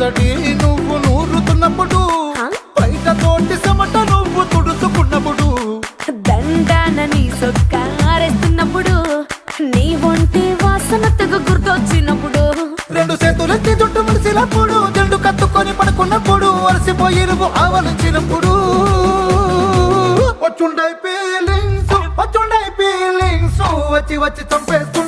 తడి నువ్వు నూరుతున్నప్పుడు, బయట తోటి చెమట నువ్వు తుడుచుకున్నప్పుడు, దండాన నీ సొక్క ఆరేస్తున్నప్పుడు, నీ ఒంటి వాసన తెగ గుర్తొచ్చినప్పుడు, రెండు చేతులెత్తి జుట్టు ముడిసినప్పుడు, జండు కత్తుకొని పడుకున్నప్పుడు, అలసిపోయి నువ్వు ఆవలించినప్పుడు, వచ్చుండై ఫీలింగ్స్ వచ్చి వచ్చి చంపేస్తు